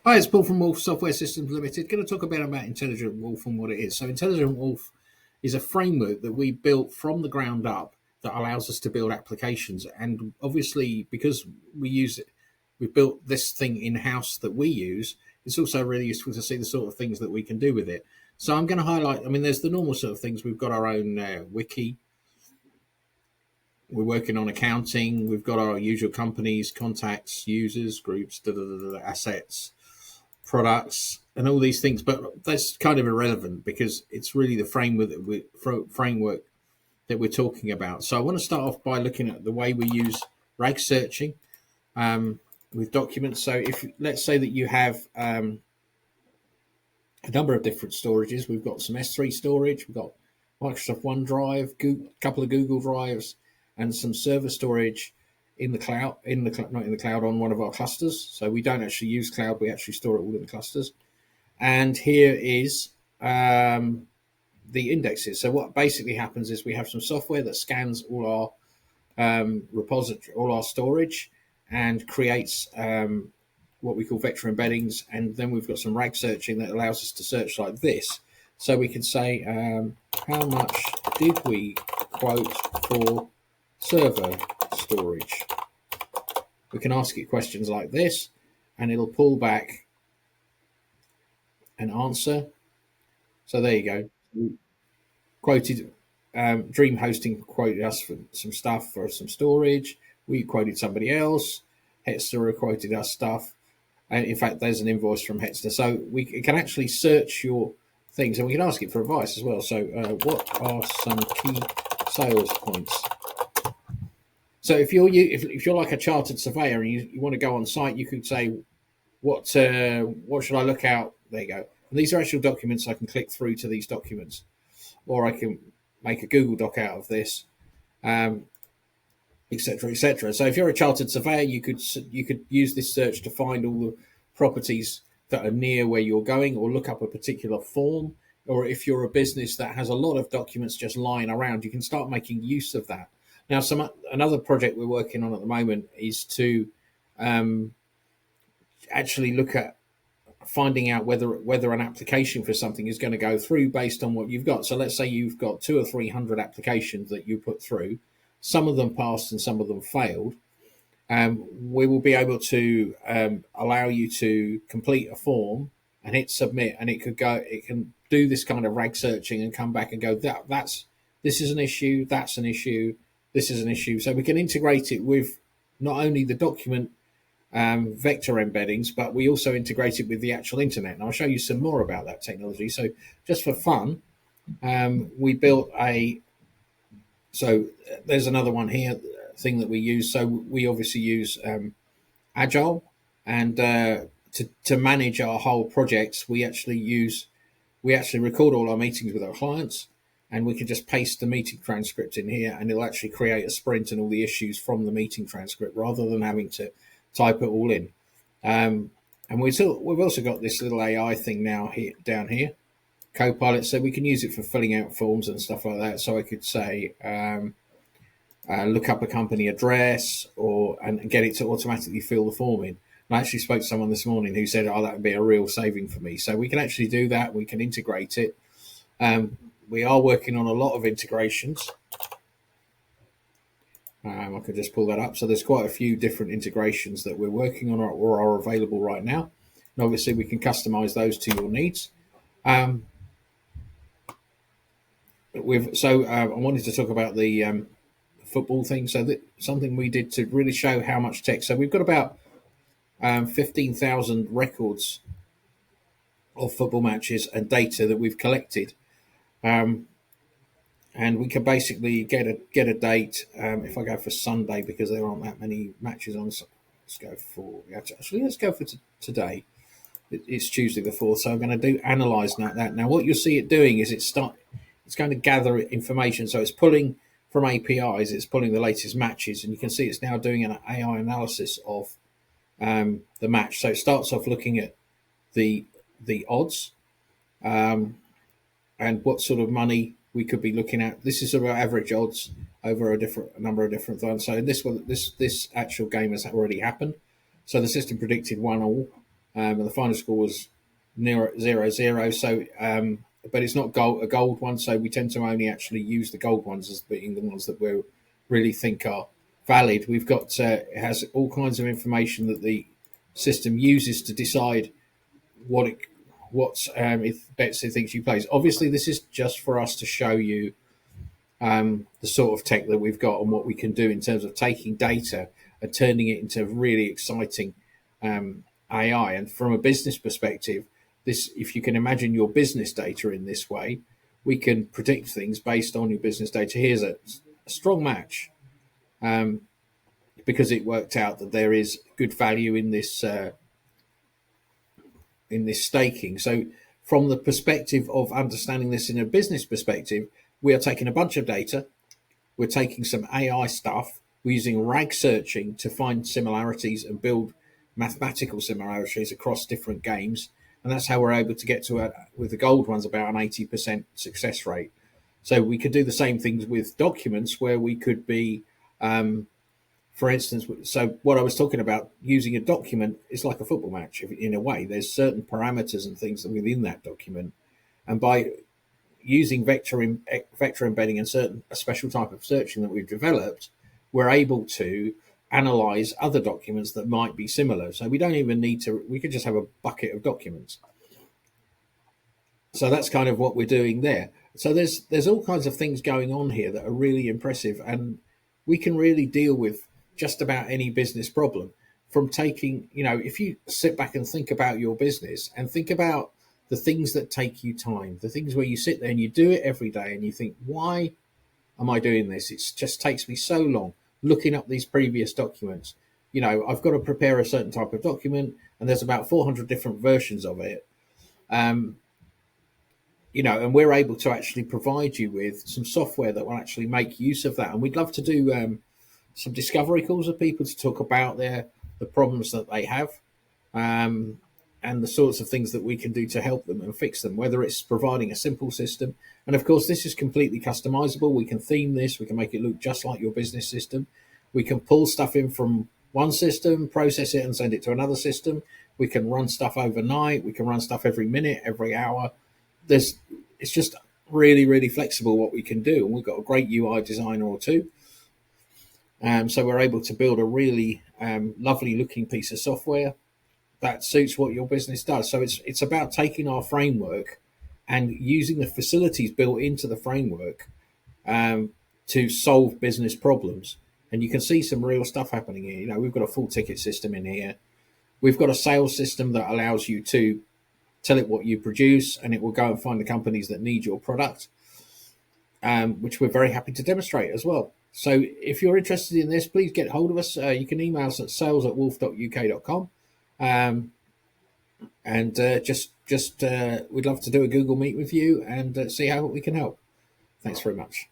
Hi, it's Paul from Wolf Software Systems Limited. Going to talk a bit about Intelligent Wolf and what it is. So, Intelligent Wolf is a framework that we built from the ground up that allows us to build applications. And obviously, because we use it, we built this thing in house that we use. It's also really useful to see the sort of things that we can do with it. So, I'm going to highlight. I mean, there's the normal sort of things. We've got our own wiki. We're working on accounting. We've got our usual companies, contacts, users, groups, assets, products, and all these things. But that's kind of irrelevant because it's really the framework that we're talking about. So I want to start off by looking at the way we use rag searching with documents. So if let's say that you have a number of different storages, we've got some S3 storage, we've got Microsoft OneDrive, a couple of Google Drives, and some server storage in the cloud, not in the cloud, on one of our clusters. So we don't actually use cloud; we actually store it all in the clusters. And here is the indexes. So what basically happens is we have some software that scans all our repository, all our storage, and creates what we call vector embeddings. And then we've got some rag searching that allows us to search like this. So we can say, how much did we quote for server storage? We can ask it questions like this, and it'll pull back an answer. So there you go. We quoted Dream Hosting quoted us for some stuff for some storage. We quoted somebody else. Hetster quoted us stuff. And in fact, there's an invoice from Hetster. So it can actually search your things, and we can ask it for advice as well. So what are some key sales points? So if you're like a chartered surveyor and you want to go on site, you could say, what should I look out? There you go. And these are actual documents. I can click through to these documents, or I can make a Google Doc out of this, etc., etc. So if you're a chartered surveyor, you could use this search to find all the properties that are near where you're going, or look up a particular form. Or if you're a business that has a lot of documents just lying around, you can start making use of that. Now, another project we're working on at the moment is to actually look at finding out whether an application for something is going to go through based on what you've got. So let's say you've got 200 or 300 applications that you put through. Some of them passed and some of them failed. We will be able to allow you to complete a form and hit submit, and it can do this kind of rag searching and come back and go, this is an issue, that's an issue, this is an issue. So we can integrate it with not only the document vector embeddings, but we also integrate it with the actual internet. And I'll show you some more about that technology. So just for fun, we built so there's another one here, thing that we use. So we obviously use Agile, and to manage our whole projects, we actually record all our meetings with our clients, and we can just paste the meeting transcript in here, and it'll actually create a sprint and all the issues from the meeting transcript rather than having to type it all in. And we've also got this little AI thing now down here, Copilot, so we can use it for filling out forms and stuff like that. So I could say, look up a company address, and get it to automatically fill the form in. And I actually spoke to someone this morning who said, "Oh, that would be a real saving for me." So we can actually do that. We can integrate it. We are working on a lot of integrations. I could just pull that up. So there's quite a few different integrations that we're working on or are available right now. And obviously, we can customize those to your needs. I wanted to talk about the football thing. So something we did to really show how much text. So we've got about 15,000 records of football matches and data that we've collected. And we can basically get a date. If I go for Sunday, because there aren't that many matches on, let's go for today. It's Tuesday the 4th, so I'm going to analyze that. Now, what you'll see it doing is it's going to gather information. So it's pulling from APIs, it's pulling the latest matches, and you can see it's now doing an AI analysis of the match. So it starts off looking at the odds and what sort of money we could be looking at. This is our average odds over a number of different ones. So in this one, this actual game has already happened. So the system predicted 1-1. and the final score was near 0 0. So, but it's not a gold one. So we tend to only actually use the gold ones as being the ones that we really think are valid. We've got it has all kinds of information that the system uses to decide what it if bets it thinks you place. Obviously, this is just for us to show you the sort of tech that we've got and what we can do in terms of taking data and turning it into really exciting AI. And from a business perspective, this, if you can imagine your business data in this way, we can predict things based on your business data. Here's a strong match, because it worked out that there is good value in this staking. So, from the perspective of understanding this in a business perspective, we are taking a bunch of data, we're taking some AI stuff, we're using RAG searching to find similarities and build mathematical similarities across different games. And that's how we're able to get to, with the gold ones, about an 80% success rate. So we could do the same things with documents where we could be, for instance, so what I was talking about, using a document is like a football match in a way. There's certain parameters and things within that document. And by using vector embedding and a special type of searching that we've developed, we're able to analyze other documents that might be similar. So we don't even need to, we could just have a bucket of documents. So that's kind of what we're doing there. So there's all kinds of things going on here that are really impressive, and we can really deal with just about any business problem. From taking, if you sit back and think about your business and think about the things that take you time, the things where you sit there and you do it every day and you think, why am I doing this? It just takes me so long looking up these previous documents. I've got to prepare a certain type of document, and there's about 400 different versions of it. And we're able to actually provide you with some software that will actually make use of that. And we'd love to do some discovery calls with people to talk about the problems that they have, and the sorts of things that we can do to help them and fix them, whether it's providing a simple system. And of course, this is completely customizable. We can theme this, we can make it look just like your business system. We can pull stuff in from one system, process it and send it to another system. We can run stuff overnight. We can run stuff every minute, every hour. It's just really, really flexible what we can do. And we've got a great UI designer or two. So we're able to build a really lovely looking piece of software that suits what your business does. So it's about taking our framework and using the facilities built into the framework to solve business problems. And you can see some real stuff happening here. We've got a full ticket system in here. We've got a sales system that allows you to tell it what you produce, and it will go and find the companies that need your product, which we're very happy to demonstrate as well. So if you're interested in this, please get hold of us. You can email us at sales@wolf.uk.com. And we'd love to do a Google Meet with you and see how we can help. Thanks very much.